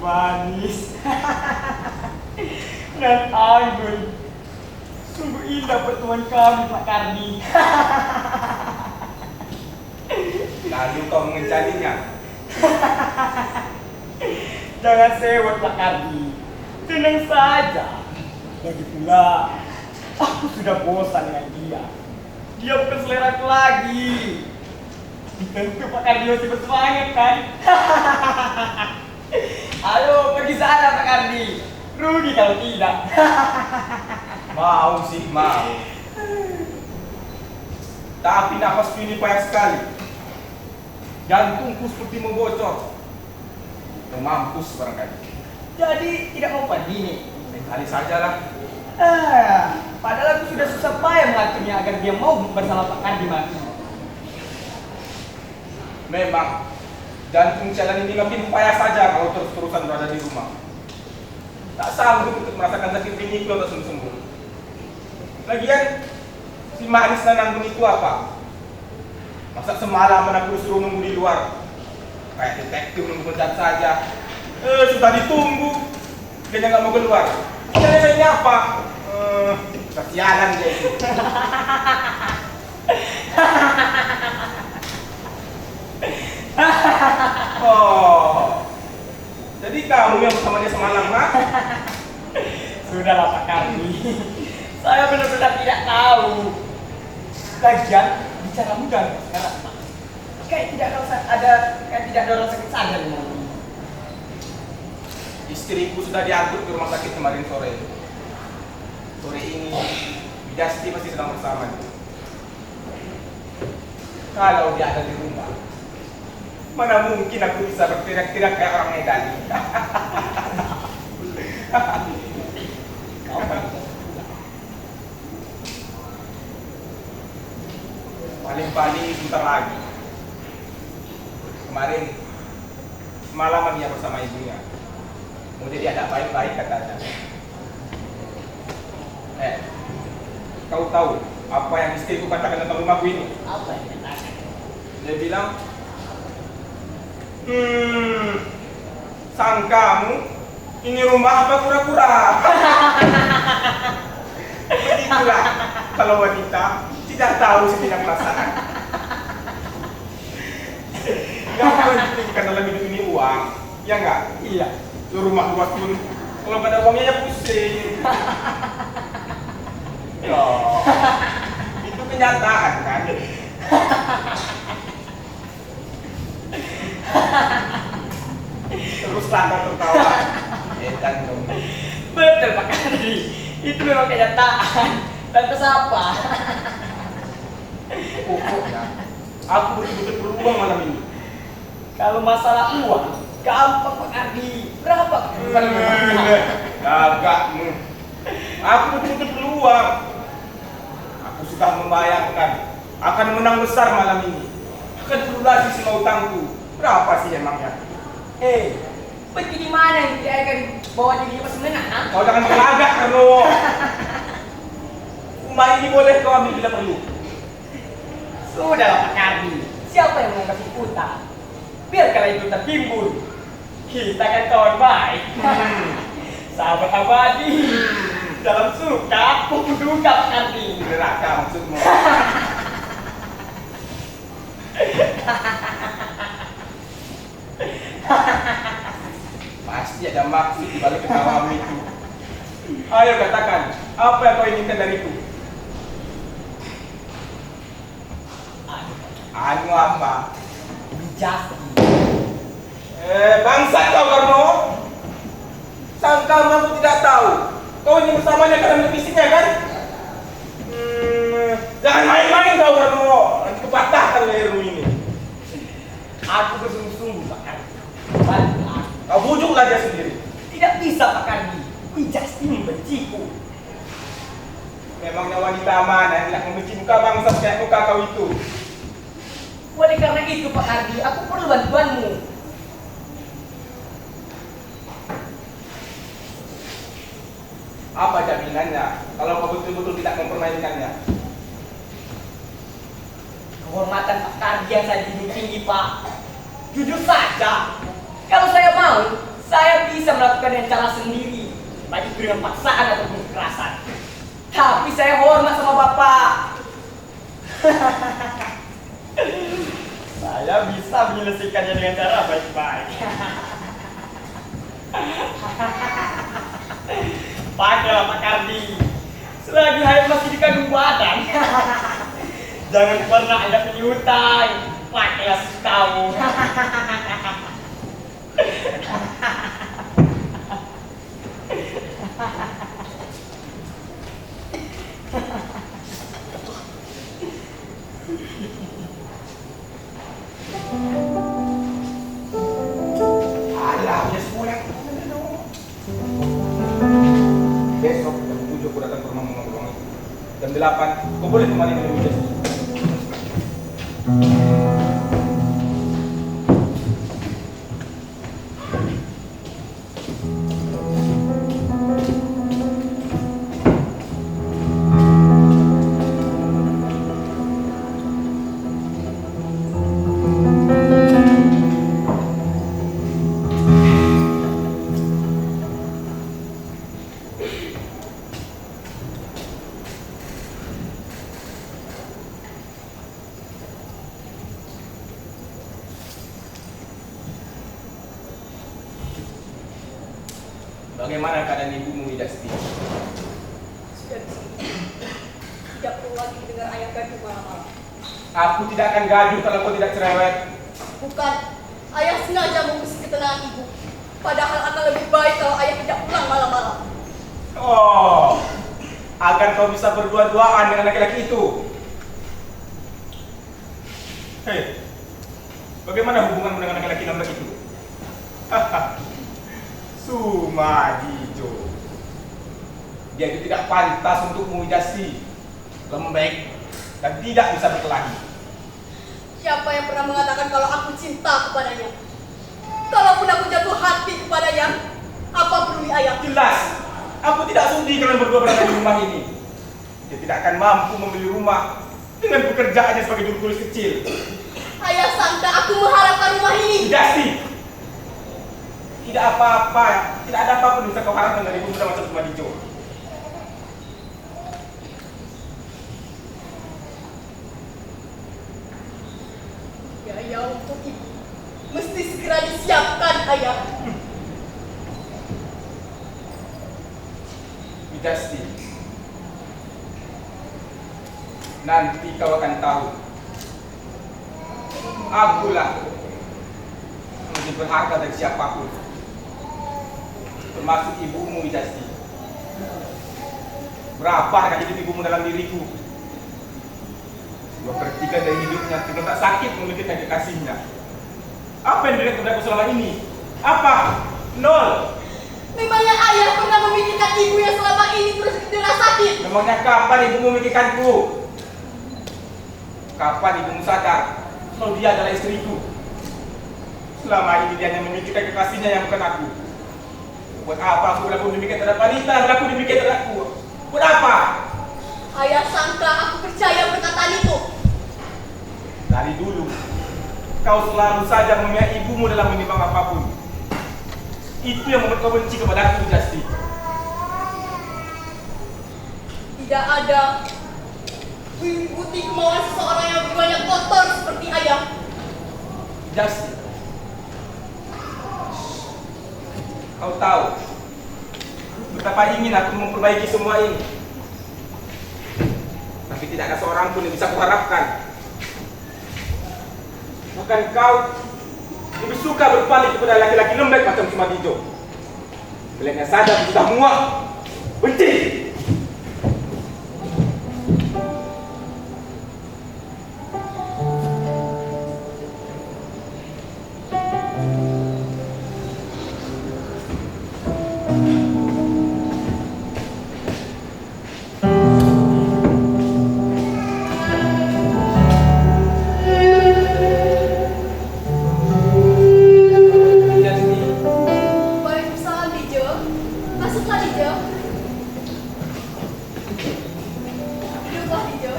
Manis dan anggun. Sungguh indah pertemuan kami, Pak Kardi. Lalu kau mengencaninya. Jangan sewot, Pak Kardi. Tenang saja. Lagi pula, aku sudah bosan dengan dia. Dia bukan selera aku lagi. Tentu Pak Kardi masih bersemangat kan? Ayo pergi sana Pak Kardi. Rugi kalau tidak. Mau sih, mau. Tapi nafasku ini payah sekali. Jantungku seperti membocor. Mampus barangkali. Jadi tidak mau pergi nih. Kali sajalah. Padahal aku sudah susah payah mengaturnya agar dia mau bersama Pak Kardi mati. Memang jantung jalan ini makin payah saja kalau terus-terusan berada di rumah. Tak sanggup untuk merasakan sakit pinggul atau sembuh-sembuh. Lagian si manis dan anggun itu apa? Masa semalaman aku suruh nunggu di luar? Kayak detektif nunggu pencet saja. Sudah ditunggu, dia nggak mau keluar. Ini apa? Kesianan dia itu. Oh, jadi kamu yang bersama dia semalam, ha? Sudahlah Pak Kardi. Saya benar-benar tidak tahu. Lagian bicara mudah sekarang Pak. Kayak tidak ada orang sakit sadar di malam ini. Istriku sudah diangkut ke rumah sakit kemarin sore. Sore ini, Widasti masih sedang bersama. Kalau dia ada di rumah, mana mungkin aku bisa berteriak-teriak kayak orang Medan. Paling-paling sebentar lagi. Kemarin semalaman dia bersama ibunya. Mau jadi anak baik-baik katanya. Kau tahu apa yang istriku katakan tentang rumahku ini? Apa yang dikatakan? Dia bilang, sangkamu ini rumah apa kura-kura? Begitulah kalau wanita tidak tahu sejenak perasaan. Yang penting kan dalam hidup ini uang, ya enggak? Iya. Itu rumah luas pun kalau pada uangnya ya pusing. Loh, itu kenyataan kan? Terus lantas tertawa. Edan dong. Betul Pak Kardi. Itu memang kenyataan. Lantas apa? Pokoknya aku betul-betul berubah malam ini. Kalau masalah uang, gampang Pak Kardi. Berapa? Gagakmu. Aku betul-betul peluang. Aku sudah membayangkan akan menang besar malam ini. Akan terlunasi semua utangku. Berapa sih emangnya? Begini mana yang dia akan bawa diri pas menang? Kau jangan berlagak, Karno. Rumah ini boleh kau ambil bila perlu. Sudahlah Pak Kardi. Siapa yang mau kasih utang? Biarkanlah itu tertimbun. Kita kan kawan baik. Sahabat abadi. Dalam suka, maupun duka Pak Kardi. Neraka maksudmu. Pasti ada maksud di balik ketawamu itu. Ayo katakan, apa yang kau inginkan dariku? Anu apa? Wijasti. Bangsat kau Karno. Sangkamu aku tidak tahu. Kau ingin bersamanya karena melebihinya kan? Jangan main-main kau Karno. Nanti kepatahkan lehermu ini. Aku bersungguh-sungguh Pak Kardi. Bantu aku. Kau bujuklah dia sendiri. Tidak bisa Pak Kardi. Wijasti membenciku. Memangnya wanita mana yang tidak membenci muka bangsa kayak muka kau itu? Oleh karena itu Pak Kardi, aku perlu bantuanmu. Apa jaminannya kalau kau betul-betul tidak mempermainkannya? Kehormatan Pak Kardi yang saya junjung tinggi Pak. Jujur saja, kalau saya mau, saya bisa melakukan dengan cara sendiri, baik itu dengan paksaan ataupun kekerasan. Tapi saya hormat sama Bapak. Saya bisa menyelesaikannya dengan cara baik-baik. Pakailah Pak Kardi, selagi hayat masih dikandung badan. Jangan pernah ada penyutai. Pakailah kamu. Alah, ya sepulang. Besok jam 7 aku datang ke rumah Mama Beruang itu. Jam 8, kau boleh kembali menemui dia. Bagaimana keadaan ibumu, Widasti? Sudah di sini. Tidak perlu lagi dengar ayah gaduh malam-malam. Aku tidak akan gaduh kalau kau tidak cerewet. Bukan, ayah sengaja mengusik ketenangan ibu. Padahal akan lebih baik kalau ayah tidak pulang malam-malam. Oh, agar kau bisa berdua-duaan dengan laki-laki itu. Hei, bagaimana hubunganmu dengan laki-laki lembek itu? Sumadijo. Dia itu tidak pantas untukmu, Widasti. Lembek dan tidak bisa berkelahi. Siapa yang pernah mengatakan kalau aku cinta kepadanya? Kalaupun aku jatuh hati kepadanya, apa peduli ayah? Jelas, aku tidak sudi kalian berdua berada di rumah ini. Dia tidak akan mampu membeli rumah dengan pekerjaannya sebagai juru tulis kecil. Ayah sangka aku mengharapkan rumah ini. Widasti, tidak apa-apa, tidak ada apa-apa yang bisa kau harapkan dari ibu muda macam Sumadijo. Biaya untuk ibu mesti segera disiapkan, ayah. Widasti, nanti kau akan tahu. Akulah lebih berharga dari siapapun, termasuk ibumu, Widasti. Berapa harga hidup ibumu dalam diriku? 2/3 dari hidupnya terletak sakit memikirkan kekasihnya. Apa yang dilihat padaku selama ini? Apa? Nol. Memangnya ayah pernah memikirkan ibu yang selama ini terus didera sakit? Memangnya kapan ibumu memikirkanku? Kapan ibumu sadar kalau dia adalah istriku? Selama ini dia hanya memikirkan kekasihnya yang bukan aku. Buat apa aku berlaku demikian terhadap wanita, berlaku demikian terhadapku? Buat apa? Ayah sangka aku percaya perkataan itu. Dari dulu, kau selalu saja memihak ibumu dalam menimbang apapun. Itu yang membuat kau benci kepada aku, Widasti. Tidak ada bukti kemauan seseorang yang jiwanya kotor seperti ayah. Widasti, Kau tahu betapa ingin aku memperbaiki semua ini. Tapi tidak ada seorang pun yang bisa kuharapkan. Bahkan kau lebih suka berpaling kepada laki-laki lembek macam Sumadijo. Melihatnya saja aku sudah muak. Benci! Waalaikumsalam, Dijo. Masuklah, Dijo. Duduklah, Dijo.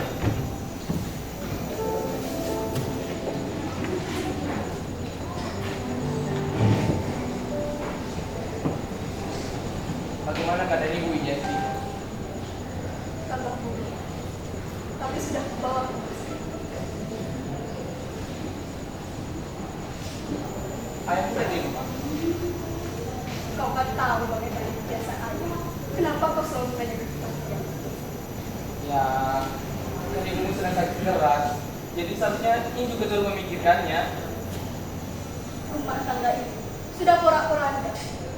Bagaimana keadaan Ibu Wijasti? Tambah buruk. Tapi sudah kebawa. Ayah sudah di rumah. Kau kan tahu bagaimana kebiasaan ayah. Kenapa kau selalu menanyakan tentang dia? Ya, kan ibumu sedang sakit keras. Jadi seharusnya ini juga turut memikirkannya. Rumah tangga ini sudah porak-poranda.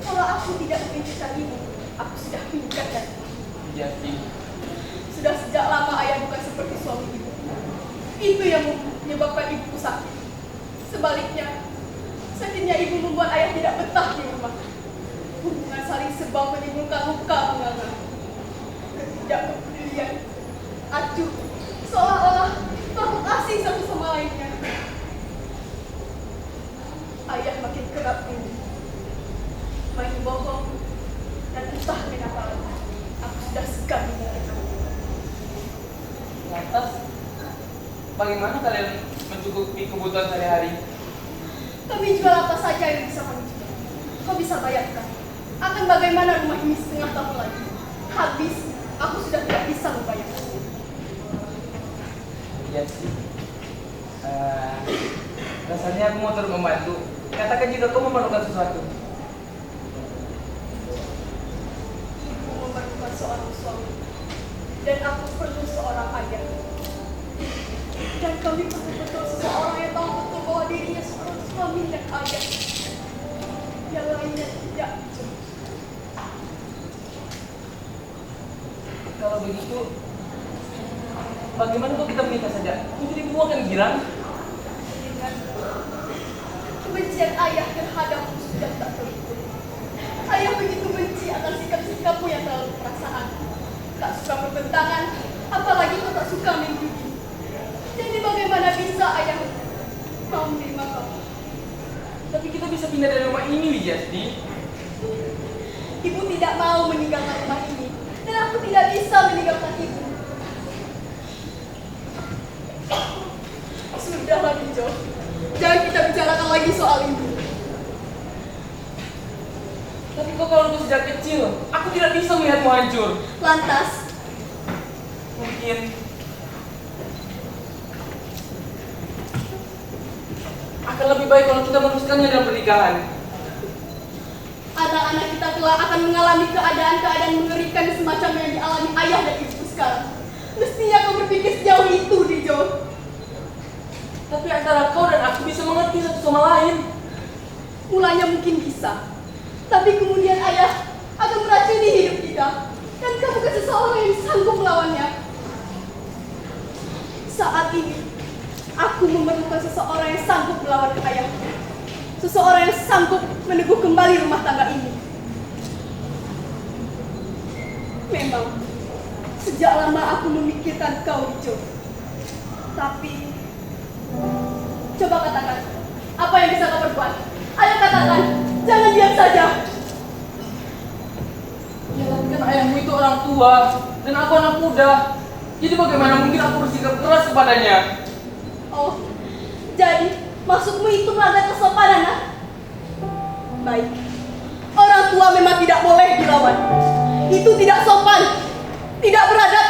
Kalau aku tidak memikirkan ibu, aku sudah memikirkan. Wijasti, Sudah sejak lama ayah bukan seperti suami ibu. Itu yang menyebabkan ibu sakit. Sebaliknya, sakitnya ibu membuat ayah tidak betah di rumah. Hubungan saling sebab menimbulkan luka menganga. Ketidakpedulian, acuh, seolah-olah takut asing satu sama lainnya. Ayah makin kerap ini, main bohong, dan entah kenapa lagi. Aku sudah segan mendengarkan. lantas bagaimana kalian mencukupi kebutuhan sehari-hari? Kami jual apa saja yang bisa kami jual. Kau bisa bayangkan, akan bagaimana rumah ini setengah tahun lagi. Habis, aku sudah tidak bisa membayangkannya. Iya sih. Rasanya aku mau turut membantu. Katakan jika kau memerlukan sesuatu. Ibu memerlukan seorang suami, dan aku perlu seorang ayah. Dan kami perlu betul seseorang yang tahu betul bahwa dirinya seorang suami dan ayah. Yang lainnya tidak. Kalau begitu, bagaimana kalau kita menikah saja? Mungkin ibu akan girang. Dengan kebencian ayah terhadapmu sudah tak terukur. Ayah begitu benci akan sikap-sikapmu yang terlalu perasaan. Tak suka bertentangan, apalagi kau tak suka menjudi. Jadi bagaimana bisa ayah mau menerima kamu? Tapi kita bisa pindah dari rumah ini, Wijasti. Ibu tidak mau meninggalkan rumah ini, dan aku tidak bisa meninggalkan ibu. Sudahlah, Dijo. Jangan kita bicarakan lagi soal ibu. Tapi kok kalau aku sejak kecil, aku tidak bisa melihatmu hancur. Lantas, Mungkin akan lebih baik kalau kita meneruskannya dalam pernikahan. anak-anak kita kelak akan mengalami keadaan-keadaan mengerikan semacam yang dialami ayah dan ibu sekarang. Mestinya kau berpikir sejauh itu, Dijo. Tapi antara kau dan aku bisa mengerti satu sama lain. Mulanya mungkin bisa, tapi kemudian ayah akan meracuni hidup kita, dan kamu bukan seseorang yang sanggup melawannya. Saat ini, aku memerlukan seseorang yang sanggup melawan ayahku. Seseorang yang sanggup meneguh kembali rumah tangga ini. Memang, sejak lama aku memikirkan kau, Dijo. Tapi, coba katakan, apa yang bisa kau perbuat? Ayo katakan, jangan diam saja. Ya tapi kan ayahmu itu orang tua, dan aku anak muda. Jadi bagaimana mungkin aku bersikap keras kepadanya? Oh, jadi maksudmu itu melanggar kesopanan, ah? Baik, orang tua memang tidak boleh dilawan. Itu tidak sopan, tidak beradab.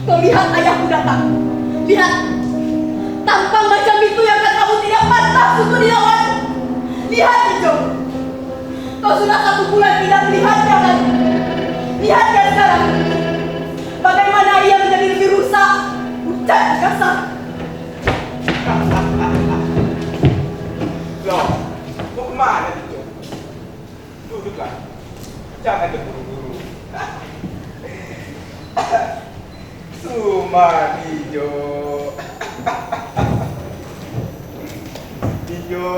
Kau lihat ayahku datang. Lihat, tampang macam itu yang kamu tidak pantas untuk dilawan. Lihat Ijo, kau sudah 1 bulan tidak melihatnya kan? Lihat kan sekarang, bagaimana ia menjadi lebih rusak, pucat, kasar. Loh, mau kemana itu? Duduklah, jangan terburu-buru. Suma Dijo. Dijo.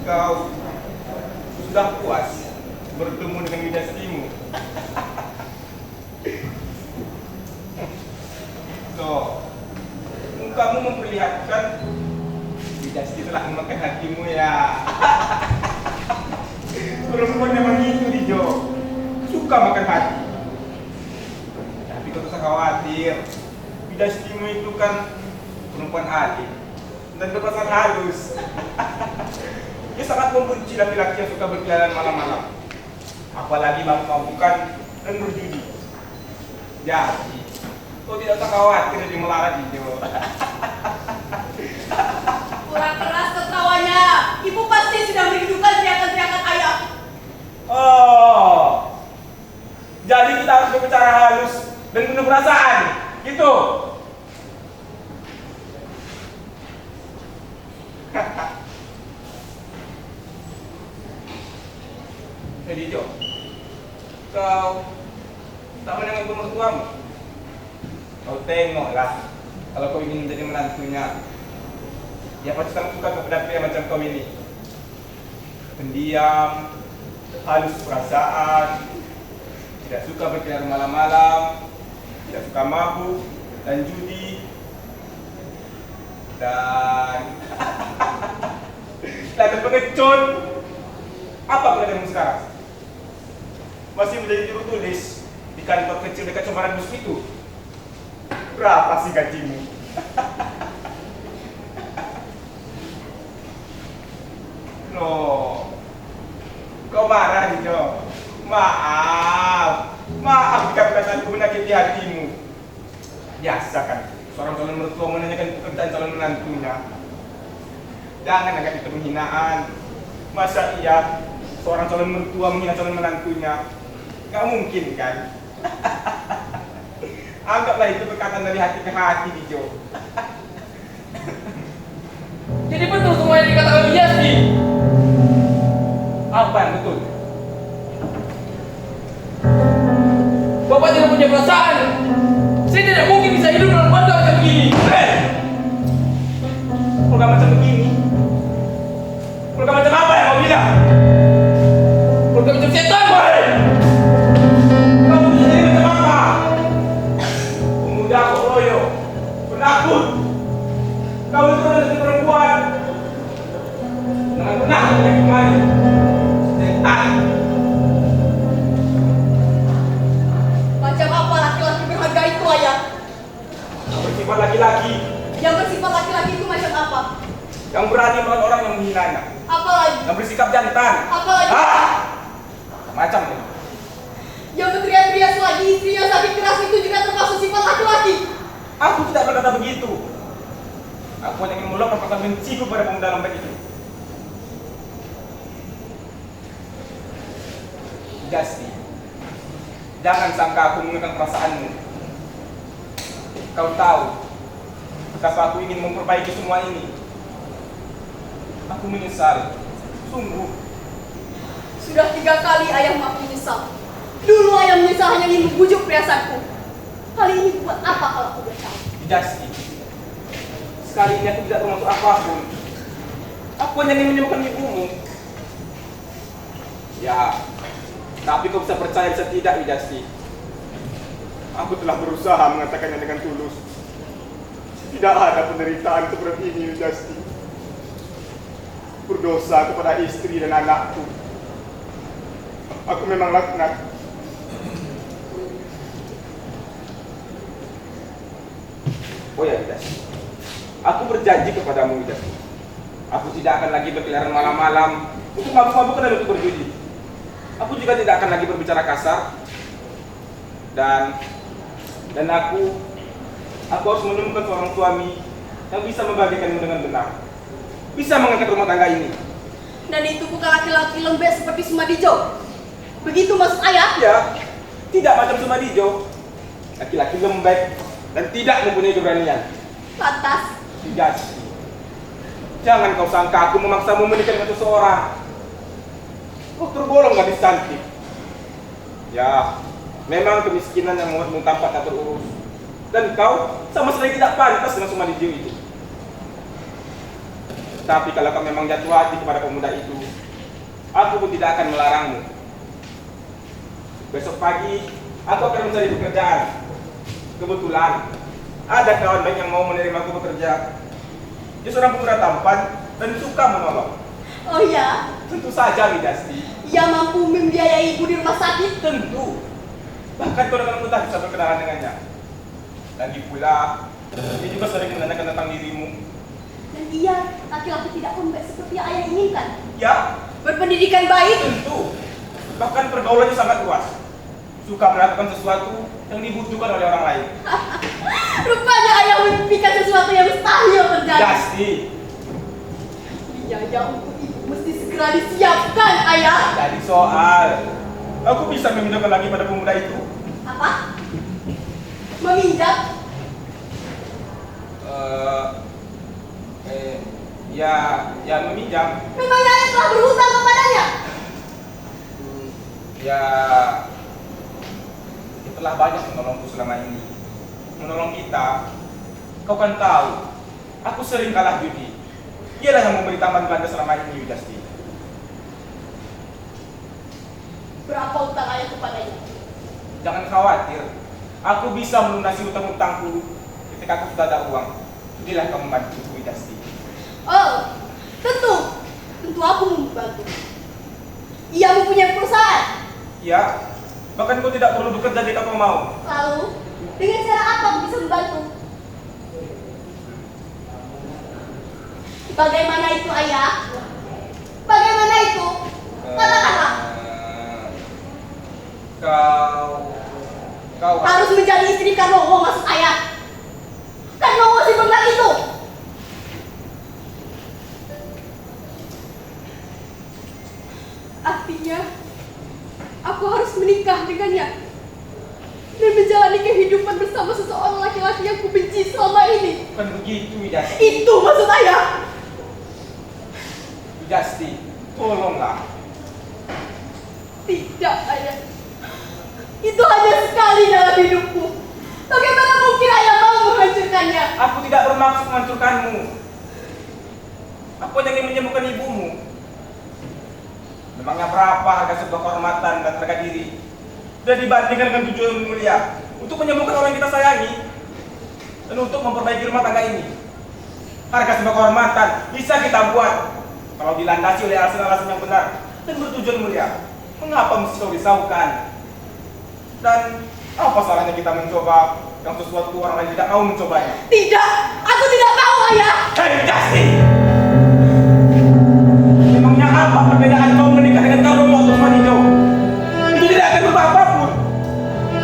Kau sudah puas bertemu dengan Widastimu? So, kamu memperlihatkan Widasti telah memakan hatimu ya. Perempuan memang itu Dijo, suka makan hati. Tapi kau tak usah khawatir, Widastimu itu kan perempuan alim dan berpasangan halus. Dia sangat membenci laki-laki yang suka berkeliaran malam-malam, apalagi mabuk-mabukan dan berjudi. Jadi, kau tidak usah khawatir jadi melarat Dijo. Kurang keras tertawanya. Ibu pasti sudah merindukan teriakan-teriakan ayah. Oh, jadi kita harus berbicara halus dan penuh perasaan, gitu. Jadi Jo, kau tak menengok mertuamu. Kau tengoklah, kalau kau ingin menjadi menantunya, dia pasti sangat suka kepada pria macam kau ini. Pendiam, halus perasaan, tidak suka berkeliaran malam-malam, tidak suka mabuk dan judi, dan kelihatan pengecut. Apa pekerjaanmu sekarang? Masih menjadi juru tulis di kantor kecil dekat Cembaran Bus itu? Berapa sih gajimu? Loh, kau marah Dijo? Maaf jika perasaanku menyakiti hatimu. Biasa kan, seorang calon mertua menanyakan pekerjaan calon menantunya. Jangan anggap itu penghinaan. Masa iya seorang calon mertua menghina calon menantunya? Gak mungkin kan? Anggaplah itu perkataan dari hati ke hati Dijo. Jadi betul semua yang dikatakan Widasti. Apa yang betul? Bapak tidak punya perasaan. Saya tidak mungkin bisa hidup dalam keluarga macam begini. Keluarga macam begini? Keluarga macam apa yang kau bilang? Keluarga macam setan, boy. Kamu jadi macam apa? Pemuda kok loyo, penakut. Kau itu adalah si perempuan. Jangan pernah yang kemari. Setan. Macam apa laki-laki berharga itu ayah? Bersifat laki-laki Yang bersifat laki-laki itu macam apa? yang berani melawan orang yang menghinanya, Apa lagi? yang bersikap jantan. Apa lagi? Macam ini. Yang berteriak-teriak selagi istrinya sakit keras itu juga termasuk sifat laki-laki. Aku tidak berkata begitu. Aku hanya ingin meluapkan perasaan benciku pada pemuda lembek itu. Widasti, jangan sangka aku menggunakan perasaanmu. Kau tahu betapa aku ingin memperbaiki semua ini. Aku menyesal, sungguh. Sudah 3 kali ayah maaf menyesal. Dulu ayah menyesal hanya ingin membujuk perasaanku. Kali ini buat apa kalau aku udah tahu? Widasti, sekali ini aku tidak termasuk apapun. Aku hanya ingin menyembuhkan ibumu. Ya, tapi kau bisa percaya bisa tidak Widasti. Aku telah berusaha mengatakannya dengan tulus. Tidak ada penderitaan seperti ini Widasti. Berdosa kepada istri dan anakku. Aku memang laknat. Oh ya Widasti, aku berjanji kepadamu Widasti. Aku tidak akan lagi berkeliaran malam-malam untuk mabuk-mabukan dan untuk berjudi. Aku juga tidak akan lagi berbicara kasar. Dan aku harus menemukan seorang suami yang bisa membagikanmu dengan benar. bisa mengangkat rumah tangga ini. Dan itu bukan laki-laki lembek seperti Sumadijo. Begitu maksud ayah? Ya, tidak macam Sumadijo. Laki-laki lembek dan tidak mempunyai keberanian. Lantas, Tidak. Jangan kau sangka aku memaksamu menikah dengan seseorang. Kau tergolong gadis cantik. Ya, memang kemiskinan yang membuatmu tampak tak terurus. Dan kau sama sekali tidak pantas dengan Sumadijo itu. Tapi kalau kau memang jatuh hati kepada pemuda itu, aku pun tidak akan melarangmu. Besok pagi, aku akan mencari pekerjaan. Kebetulan, ada kawan baik yang mau menerima aku bekerja. Dia seorang pemuda tampan dan suka menolong. oh ya, Tentu saja, Widasti. ia mampu membiayai ibu di rumah sakit. Tentu. Bahkan kau dengan mudah bisa berkenalan dengannya. Lagi pula, dia juga sering menanyakan tentang dirimu. Dan ia laki-laki tidak lembek seperti yang ayah inginkan. Ya, Berpendidikan baik. tentu. Bahkan pergaulannya sangat luas. Suka melakukan sesuatu yang dibutuhkan oleh orang lain. Rupanya ayah memimpikan sesuatu yang mustahil terjadi. Widasti. Biaya untuk ibu mesti segera disiapkan, ayah. Jadi soal, aku bisa meminjamkan lagi pada pemuda itu. Apa? Meminjam? Ya meminjam. Memangnya ayah telah berhutang kepadanya? Ya, dia telah banyak menolongku selama ini. Menolong kita. Kau kan tahu, aku sering kalah judi. Dialah yang memberi tambahan belanja selama ini, Widasti. Berapa utang ayah kepadanya? Jangan khawatir, aku bisa melunasi utang-utangku ketika aku sudah ada uang. Inilah kamu membantuku, Widasti. Oh, tentu. Tentu aku membantu. Ia mempunyai perusahaan. Ya, bahkan kau tidak perlu bekerja jika kau mau. Lalu, dengan cara apa aku bisa membantu? Bagaimana itu, ayah? Bagaimana itu? Katakanlah. Kau Harus menjadi istri Karnowo, maksud ayah. Karnowo si bengkak itu. Artinya, aku harus menikah dengannya dan menjalani kehidupan bersama seseorang laki-laki yang kubenci selama ini. bukan begitu, Widasti. Itu maksud ayah. Widasti, tolonglah. Tidak, ayah. Itu hanya sekali dalam hidupku. Bagaimana mungkin ayah mau menghancurkannya? Aku tidak bermaksud menghancurkanmu. Aku hanya ingin menyembuhkan ibumu. Memangnya berapa harga sebuah kehormatan dan harga diri? Dan dibandingkan dengan tujuan yang mulia untuk menyembuhkan orang yang kita sayangi dan untuk memperbaiki rumah tangga ini. Harga sebuah kehormatan bisa kita buat kalau dilandasi oleh alasan-alasan yang benar dan bertujuan mulia. Mengapa mesti kau risaukan? Dan apa salahnya kita mencoba yang sesuatu orang lain tidak mau mencobanya? Tidak, aku tidak tahu, ayah. Hei, Dusty! Memangnya apa perbedaan kau menikah dengan Karnowo atau Sumadijo? Itu tidak akan berubah apapun.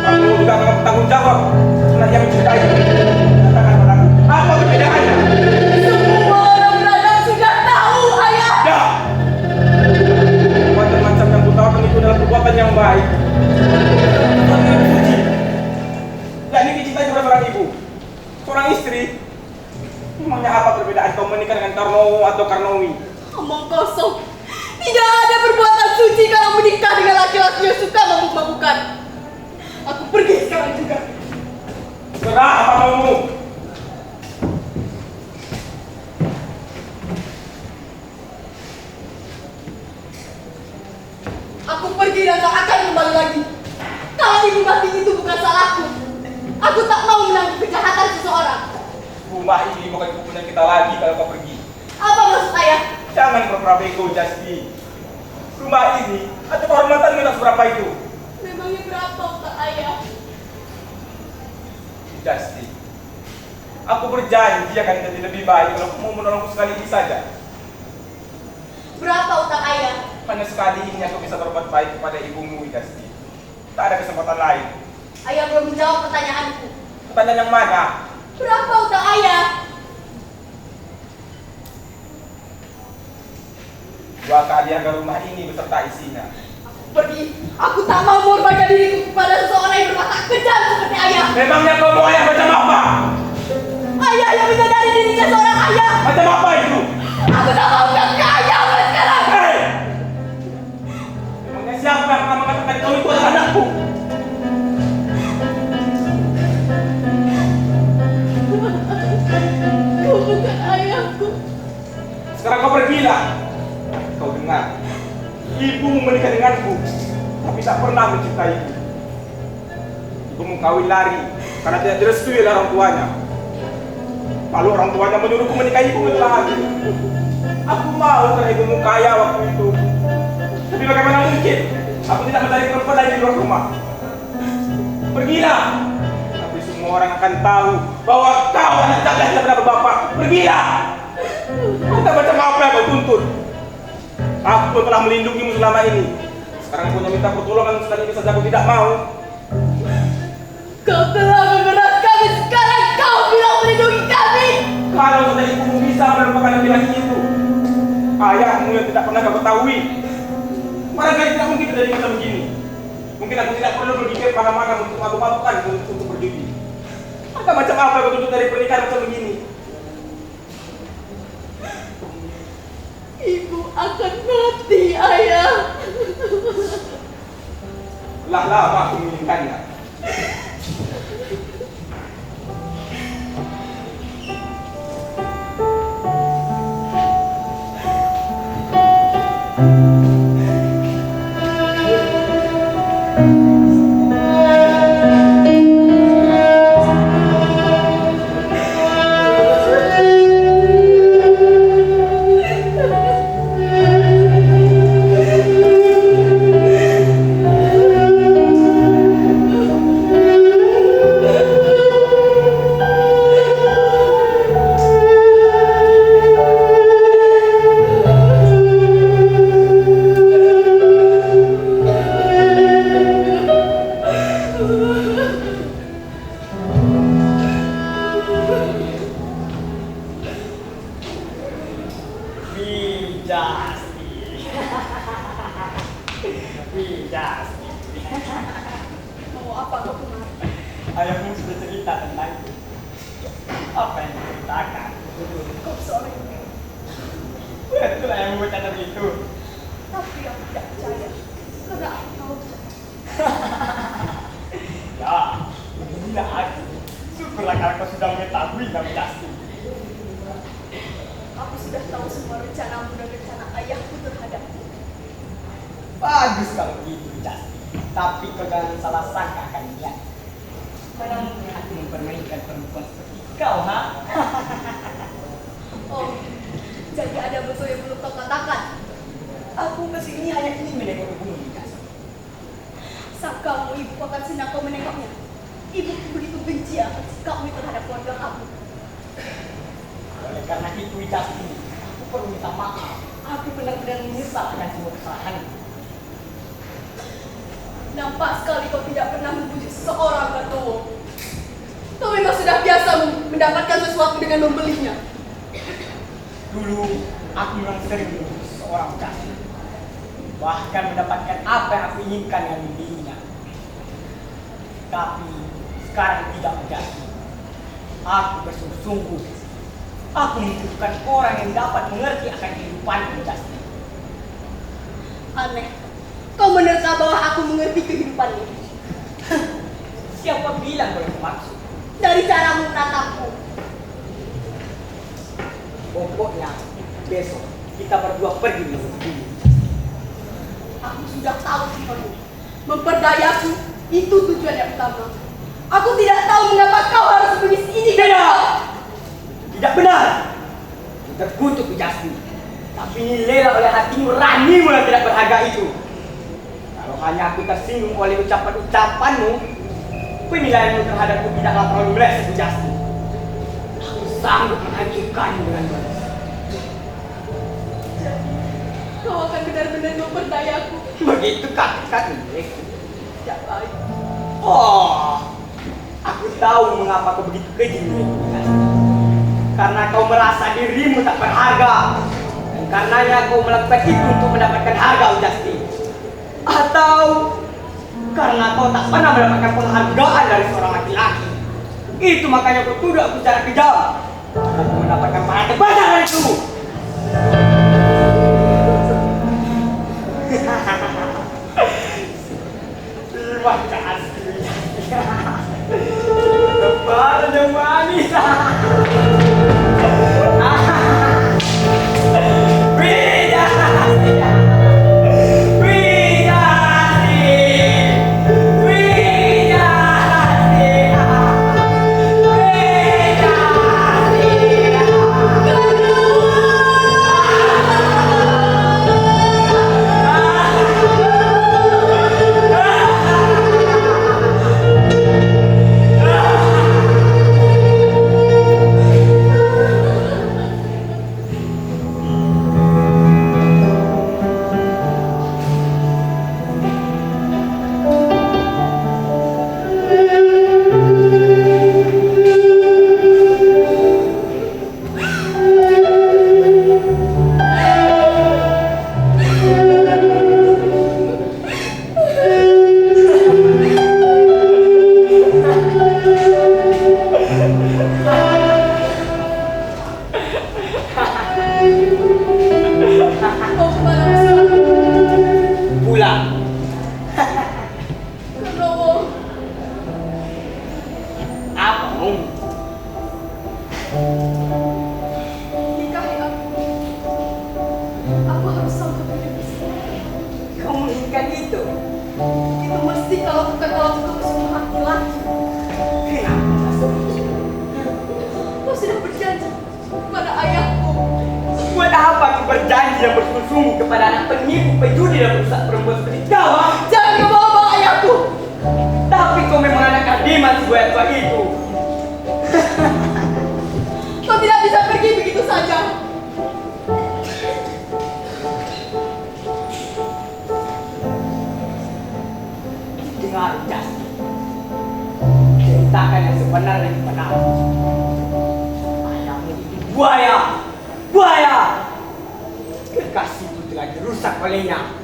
Kamu juga akan bertanggung jawab setelah ia mencintai. Katakan padaku, apa perbedaannya? Semua orang beradab sudah tahu, ayah. Ya! Macam-macam yang kutahukan itu adalah perbuatan yang baik. Perbuatan yang suci. Yakni dicintai oleh seorang ibu, seorang istri. Memangnya apa perbedaan kau menikah dengan Karnowo atau Karnowi? Omong kosong. Tidak ada perbuatan suci kalau menikah dengan laki-laki yang suka mabuk-mabukan. Aku pergi sekarang juga. Serah apa maumu. Aku pergi dan tak akan kembali lagi. Kalau ibu mati itu bukan salahku. Aku tak mau menanggung kejahatan seseorang. Rumah ini bukan punya kita lagi kalau kau pergi. Apa maksud ayah? Jangan berpura bego, Justy. Rumah ini atau kehormatan kita seberapa itu? Memangnya berapa utang ayah? Justy, aku berjanji akan jadi lebih baik kalau kamu mau menolongku sekali ini saja. Berapa utang ayah? Hanya sekali ini aku bisa berbuat baik kepada ibumu, Justy. Tak ada kesempatan lain. Ayah belum menjawab pertanyaanku. Pertanyaan yang mana? Berapa utang ayah? Jual kali harga rumah ini beserta isinya. Pergi. Aku tak mau mengorbankan diriku kepada seseorang yang berwatak kejam seperti ayah. Memangnya kau mau ayah macam apa? Ayah yang menyadari dirinya seorang ayah. Macam apa itu? Aku tak mau menjadi ayah mulai sekarang. Hei! Memangnya siapa yang akan mengatakan kau itu adalah anakku? Kau bukan ayahku. Sekarang kau pergilah. Kau dengar, ibumu menikah denganku, tapi tak pernah mencintaiku. Ibumu kawin lari karena tidak direstui oleh orang tuanya. Lalu orang tuanya menyuruhku menikahi ibumu lagi. Aku mau karena ibumu kaya waktu itu. Tapi bagaimana mungkin? Aku tidak mencari perempuan lain di luar rumah. Pergilah. Tapi semua orang akan tahu bahwa kau anak cacat tidak pernah berbapak. Pergilah. Entah macam apa yang kau tuntut. Aku telah melindungimu selama ini. Sekarang aku hanya minta pertolongan sekali ini saja aku tidak mau. Kau telah memeras kami, sekarang kau bilang melindungi kami. Kalau saja ibumu bisa melupakan laki-laki itu, ayahmu yang tidak pernah kau ketahui, barangkali tidak mungkin terjadi macam begini. Mungkin aku tidak perlu berpikir mana-mana untuk mabuk-mabukan untuk berjudi. Maka macam apa kau tuntut dari pernikahan macam begini? Ibu akan mati, ayah. Lah lama aku menginginkannya. Mau apa kau kemari? Ayahmu sudah cerita tentangku. Apa yang diceritakan? Kau seorang yang Betul yang membuat cacat itu. tapi aku tidak percaya karena aku tahu. Ya, beginilah aku. Syukurlah kalau kau sudah mengetahui Nabi Jasti. Aku sudah tahu semua rencanamu dan rencana ayahku terhadapmu. Bagus kalau begitu Jasti. Tapi kau jangan salah sangka akan dia. Mana mungkin aku mempermainkan perempuan seperti kau, ha? Oh, jadi ada betul yang belum kau katakan. Aku kesini hanya ingin menengok ibumu Jasti. Saat kamu ibu akan senang kau menengoknya. Ibu begitu benci akan sikapmu terhadap keluarga kamu. Oleh karena itu Jasti, aku perlu minta maaf. Aku benar-benar menyesal akan semua kesalahan. Nampak sekali kau tidak pernah membujuk seseorang, Kartowo. Kau memang sudah biasa mendapatkan sesuatu dengan membelinya. Dulu aku memang sering membujuk seorang Jasti. Bahkan mendapatkan apa yang aku inginkan dengan membelinya. Tapi sekarang tidak menjadi. Aku bersungguh-sungguh. Aku membutuhkan orang yang dapat mengerti akan kehidupanku Jasti. Aneh. Kau menerka bahwa aku mengerti kehidupan ini. Siapa bilang boleh maksud? Dari caramu menatapku. Pokoknya besok kita berdua pergi menuju. Aku sudah tahu semuanya. Memperdayaku itu tujuan yang utama. Aku tidak tahu mengapa kau harus berbisik ini. Tidak! Tidak benar! Terkutuk Jasti. Tapi nilailah oleh hatimu ranimu yang tidak berharga itu. Kalau hanya aku tersinggung oleh ucapan-ucapanmu, penilaianmu terhadapku tidaklah terlalu meleset Jasti. Aku sanggup menghancurkanmu dengan balas. Jadi, kau akan benar-benar memperdayaku. Begitu katakan milikku. Tidak baik. Oh, aku tahu mengapa kau begitu keji milikku Jasti. Karena kau merasa dirimu tak berharga. Dan Karenanya kau melakukan itu untuk mendapatkan harga Ujasti. Atau karena kau tak pernah mendapatkan penghargaan dari seorang laki-laki. Itu makanya kau tuduh aku secara kejam. Aku mendapatkan para terbesar dariku. Terima kasih. Tepat yang manis. Nikahi aku. Aku harus sanggup hidup di sini. Kau menginginkan itu? Itu mesti kalau bukan kalau itu semua laki-laki. Kenapa? Kau sudah berjanji kepada ayahku. Buat apa aku berjanji dan bersungguh-sungguh kepada anak penipu, pejudi dan perusak perempuan seperti kau? Jangan kau bawa ayahku. Tapi kau memang anak kadiman si buaya tua itu. Kau tidak bisa pergi begitu saja. Dengar, Justin. Ceritakan yang sebenarnya kepada aku. Ayahmu itu buaya. Buaya! Kekasih itu telah dirusak olehnya.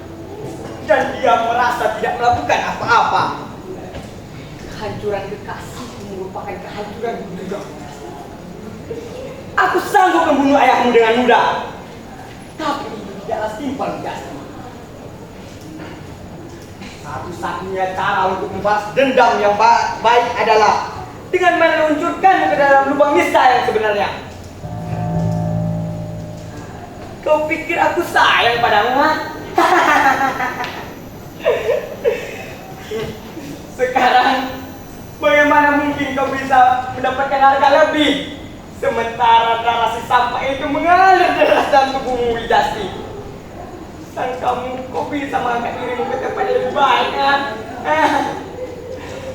Dan dia merasa tidak melakukan apa-apa. Kehancuran kekasih merupakan kehancuran juga. Aku sanggup membunuh ayahmu dengan mudah. Tapi itu tidaklah simpel, Justin. Satu-satunya cara untuk membalas dendam yang baik adalah dengan meluncurkanmu ke dalam lubang nista yang sebenarnya. Kau pikir aku sayang padamu, ha? Sekarang, bagaimana mungkin kau bisa mendapatkan harga lebih? Sementara darah si sampah itu mengalir deras dalam tubuhmu, Wijasti. Dan kamu, kau bisa mengangkat dirimu ke tempat yang lebih baik, kan?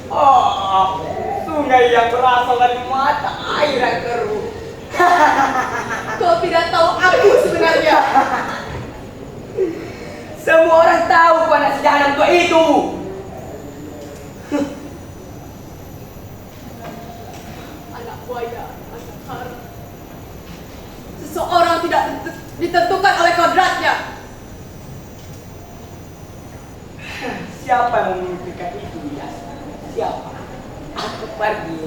Oh, sungai yang berasal dari mata air yang keruh. Kau tidak tahu aku sebenarnya. Semua orang tahu panas jahanam tua itu. Anak buaya, anak haram. Seseorang tidak ditentukan oleh kodratnya. Siapa yang memimpikan itu, ya? Siapa? Aku pergi.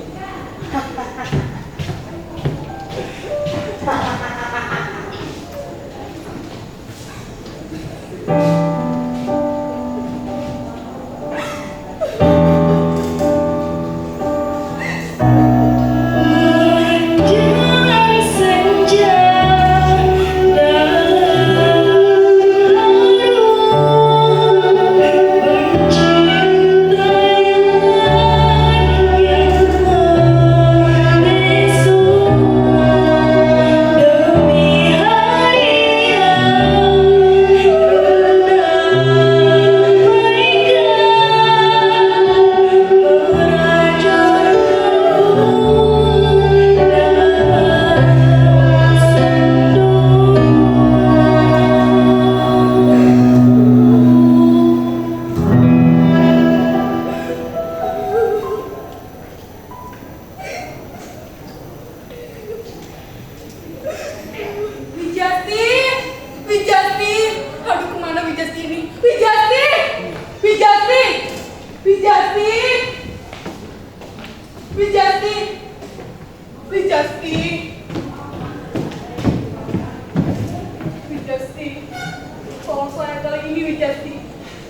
Tolong saya kali ini Wijasti.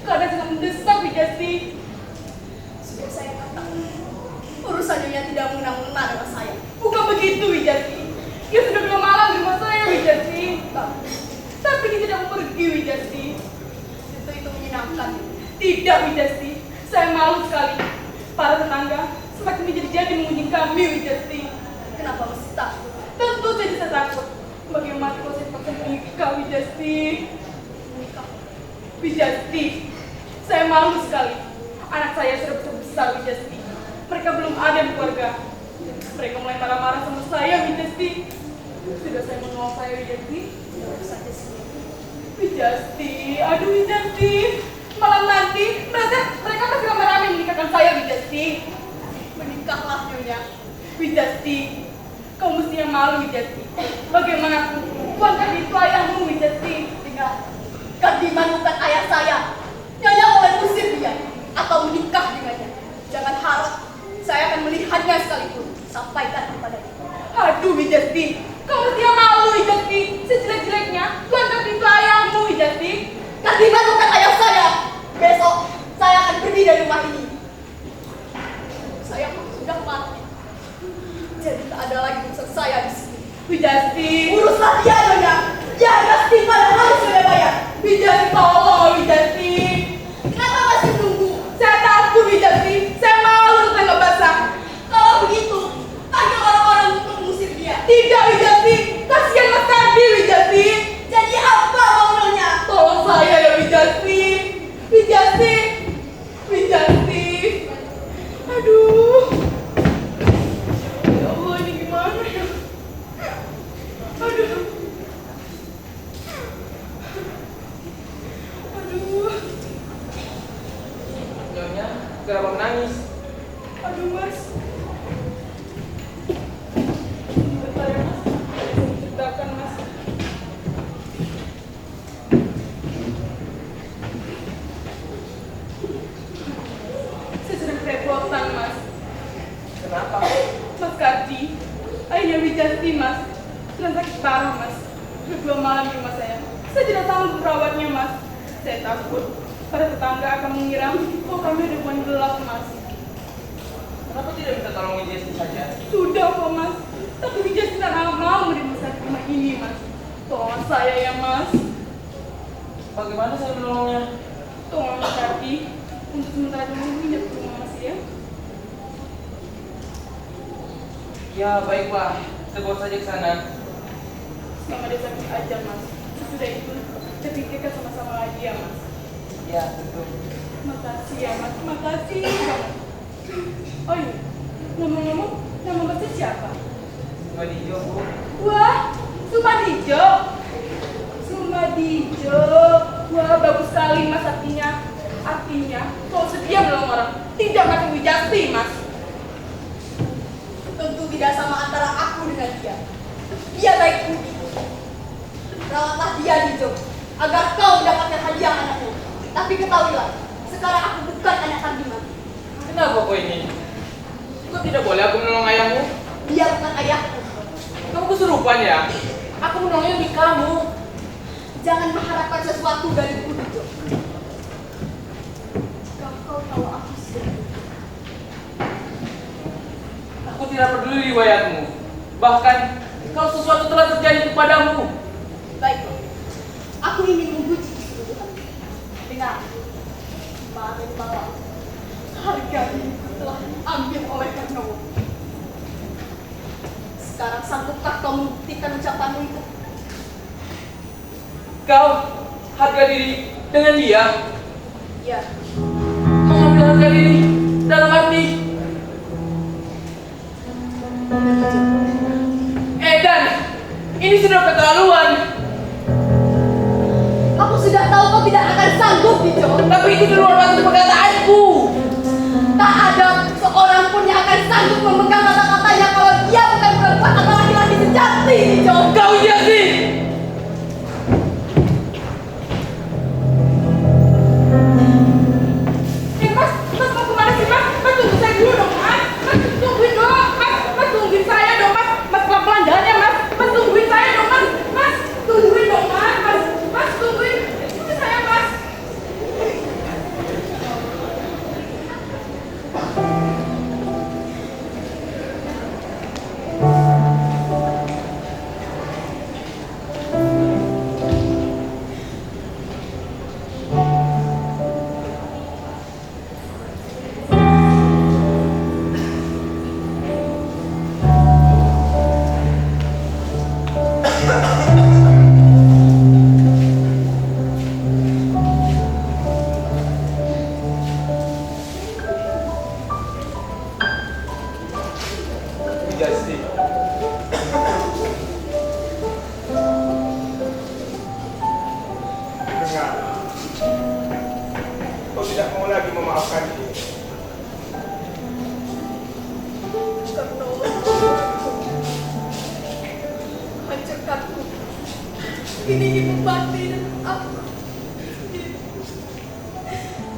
Keadaan sangat mendesak Wijasti. Sudah saya katakan, urusannya yang tidak mengena-mengena dengan saya. Bukan begitu Wijasti. Dia sudah 2 malam di rumah saya Wijasti. Tapi dia tidak mau pergi Wijasti. Itu menyenangkan. Tidak Wijasti. Saya malu sekali. Para tetangga semakin menjadi-jadi mengunjungi kami Wijasti. Kenapa mesti takut? Tentu saja saya takut. Bagaimana kalau saya paksa menikah Wijasti? Menikah? Wijasti, saya malu sekali. Anak saya sudah besar Wijasti. Mereka belum ada di keluarga. Mereka mulai marah-marah sama saya Wijasti. Sudah saya menolak saya Wijasti. Tidak saja sih. Wijasti, aduh Wijasti. Malam nanti mereka pasti rame-rame menikahkan saya Wijasti. Menikahlah Nyonya. Wijasti, kau mesti yang malu Wijasti. Bagaimana aku? Bukankah itu ayahmu Wijasti? Dengar, Kardiman bukan ayah saya. Nyonya boleh usir dia atau menikah dengannya. Jangan harap saya akan melihatnya sekalipun. Sampaikan kepadanya. Aduh Wijasti, kau mesti yang malu Wijasti. Sejelek-jeleknya, bukankah itu ayahmu Wijasti? Kardiman bukan ayah saya. Besok saya akan pergi dari rumah ini. Saya sudah mati. Jadi tak ada lagi urusan saya di sini. Wijasti, uruslah dia Nyonya. Ya pasti pada harus sudah bayar. Wijasti, tolong Wijasti. Kenapa masih tunggu? Saya takut Wijasti. Saya malu tetangga basah. Kalau begitu, panggil orang-orang untuk mengusir dia. Tidak Wijasti, kasihan Mas Kardi Wijasti. Jadi apa maunya? Tolong saya ya Wijasti. Wijasti, Wijasti. Aduh. Ya Allah, ini gimana ya? Aduh. Aduh. Nyonya, kenapa menangis? Aduh, Mas. Bentar ya, Mas. Saya ceritakan, Mas. Saya sedang kerepotan, Mas. Kenapa? Mas Kardi, ayahnya Wijasti, Mas. Sedang sakit parah, Mas. Sudah 2 malam di rumah saya. Saya tidak sanggup merawatnya, Mas. Saya takut para tetangga akan mengira kalau kami ada hubungan gelap, Mas. Kenapa tidak minta tolong Wijasti saja? Sudah kok, Mas. Tapi Wijasti tak mau menerima saya di rumah ini, Mas. Tolong saya ya, Mas. Bagaimana saya menolongnya? Tolong Mas Kardi untuk sementara dulu menginap di rumah Mas ya. Ya, baiklah. Kita bawa saja ke sana. Selama dia sakit aja, Mas. Sesudah itu, kita pikirkan sama-sama lagi ya, Mas. Ya, tentu. Makasih ya, Mas. Makasih banget. Oh iya, ngomong-ngomong, nama Masnya siapa? Madijo, Bu. Wah, Sumadijo. Sumadijo. Wah, bagus sekali, Mas, artinya. Artinya, kalau sedia menolong orang, tidak makin Wijasti, Mas. Tentu tidak sama antara aku dengan dia. Dia baik budi. Rawatlah dia, Dijo, agar kau mendapatkan hadiah anakmu. Tapi ketahuilah, sekarang aku bukan anak Kardiman. Kenapa kau ini? Kok tidak boleh aku menolong ayahmu? Dia bukan ayahku. Kamu kesurupan ya? Aku menolongnya di kamu. Jangan mengharapkan sesuatu dariku, Dijo. Kau tahu aku sendiri. Aku tidak peduli riwayatmu. Bahkan, kalau sesuatu telah terjadi kepadamu. Baiklah, aku ingin menguji keseluruhan. Dengar, kemarin malam harga ini telah diambil oleh Karnowo. Sekarang sanggupkah kau membuktikan ucapanmu itu? Kau harga diri dengan dia. Ya, Mengambil harga diri dalam arti Edan, ini sudah keterlaluan. aku sudah tahu kau tidak akan sanggup, Dijo. Tapi itu di luar batas perkataanku. Tak ada seorang pun yang akan sanggup memegang kata-katanya kalau dia bukan perempuan atau laki-laki sejati, Dijo. Kau jadi. Mas mau kemana sih, Mas? Mas tunggu saya dulu dong, Mas. Mas tungguin dong, Mas tungguin saya dong, Mas. Mas pelan-pelan jalannya, Mas. Mas tungguin saya dong, Mas. Mas tungguin dong, Mas. Mas tungguin. ingat, kau tidak mau lagi memaafkanku. Karena hancurkanku. Ini ibu mati dan aku.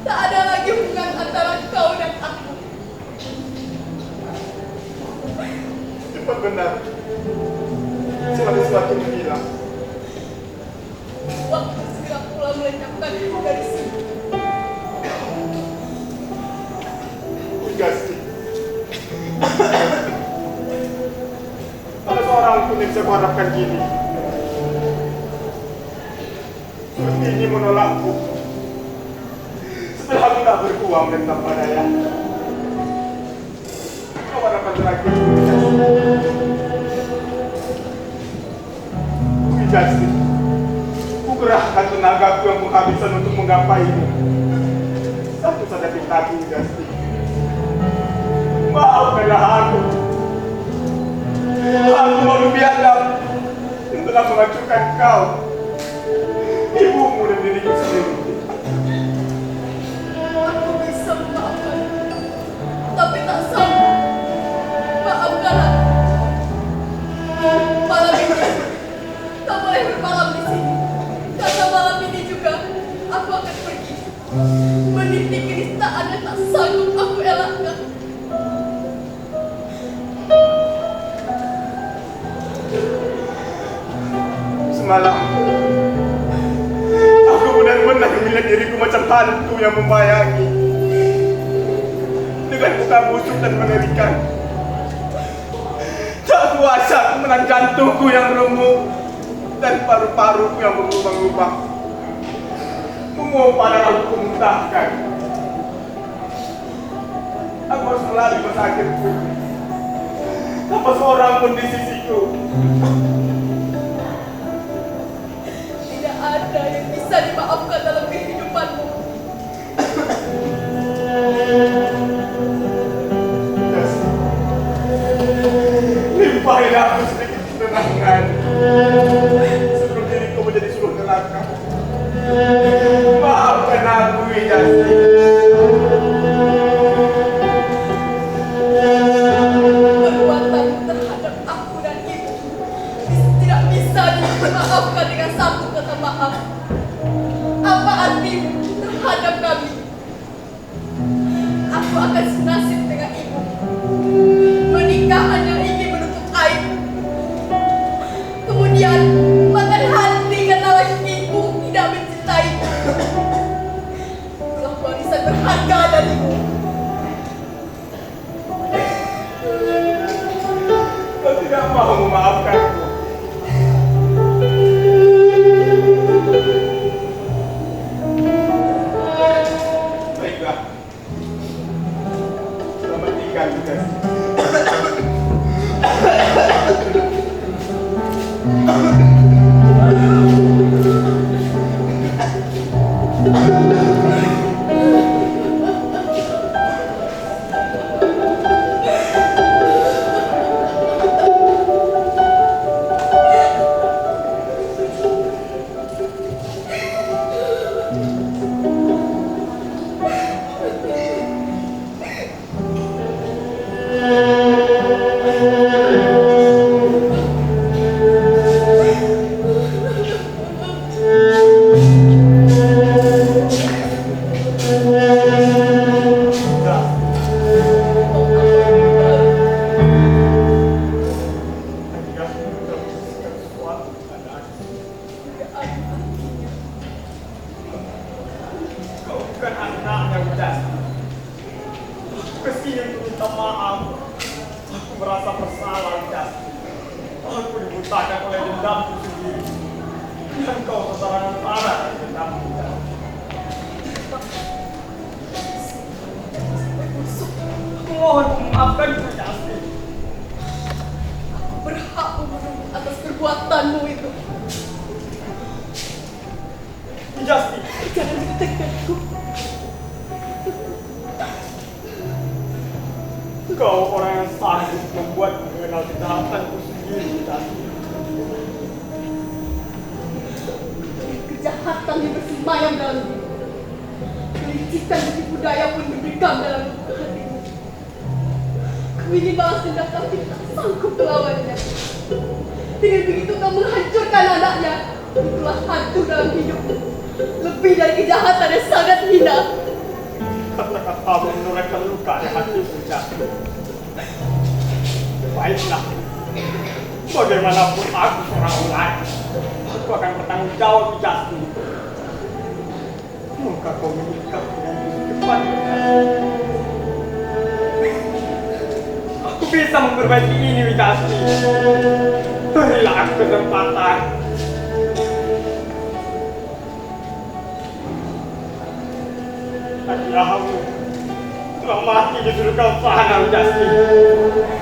Tak ada lagi hubungan antara kau dan aku. Cepat benar. Seperti sesuatu yang hilang. Waktu segera pula melenyapkanku dari sini. Gasti. Ada seorang pun yang bisa kuharapkan gini. Seperti ini menolakku. Setelah aku tak berkuang dan tanpa daya. Kau harapan terakhir. Gasti. Ku kerahkan tenagaku yang penghabisan untuk menggapaimu. Satu saja pintaku, Gasti. Maafkanlah aku. Aku baru biadab yang telah menghancurkan kau, ibumu dan diriku sendiri. Aku bisa memaafkan, tapi tak sanggup. Maafkanlah. Malam ini, kau boleh bermalam di sini. Karena malam ini juga, aku akan pergi. Meniti kenistaan yang tak sanggup aku elakkan. Semalam, aku benar-benar melihat diriku macam hantu yang membayangi. Dengan muka busuk dan mengerikan. Tak kuasa aku menahan jantungku yang remuk dan paru-paruku yang berlubang-lubang. Mengumpat dan aku muntahkan. Aku harus melari masa akhirku. Tanpa seorang pun di sisiku. Tidak ada yang bisa dimaafkan dalam kehidupanmu. Yes. Limpahin aku sedikit ketenangan sebelum diriku menjadi suluh neraka. Maafkan aku, Yasti. Perbuatan terhadap aku dan ibu tidak bisa dimaafkan dengan satu kata maaf. Apa artimu terhadap kami? Aku akan senasib dengan ibu. Menikah hanya ingin menutup aib. Kemudian makan hati karena ibu tidak mencintaiku. Telah warisan berharga darimu. Kau tidak mau memaafkanku. Baiklah. Selamat tinggal, Yasti. Kau bukan anak yang Yasti. Kesini untuk minta maaf. Aku merasa bersalah, Yasti. Aku dibutakan oleh dendamku sendiri. Dan kau tersarangan parah dari dendamku, Yasti. Aku mohon memaafkanku, Yasti. Aku berhak menurut atas perbuatanmu itu. Yasti, Jangan ditekanku. kau orang yang sanggup membuat mengenal kejahatanku sendiri, Yasti. Kejahatan kejahatan yang bersemayam dalam diri. Kelicikan dan tipu daya pun berdegam dalam lubuk hatimu. Kau ingin balas dendam tapi tak sanggup melawannya. Dengan begitu kau menghancurkan anaknya. Itulah hantu dalam hidupmu. Lebih dari kejahatan yang sangat hina. Kata-katamu menorehkan luka di hatiku, Jasmine. Baiklah. Bagaimanapun aku seorang ular, aku akan bertanggung jawab, Jasmine. Moga kau menikah dengan cepat. Aku bisa memperbaiki ini, Jasmine. Berilah aku kesempatan. Ayahmu telah mati di surga sana, Jasmine.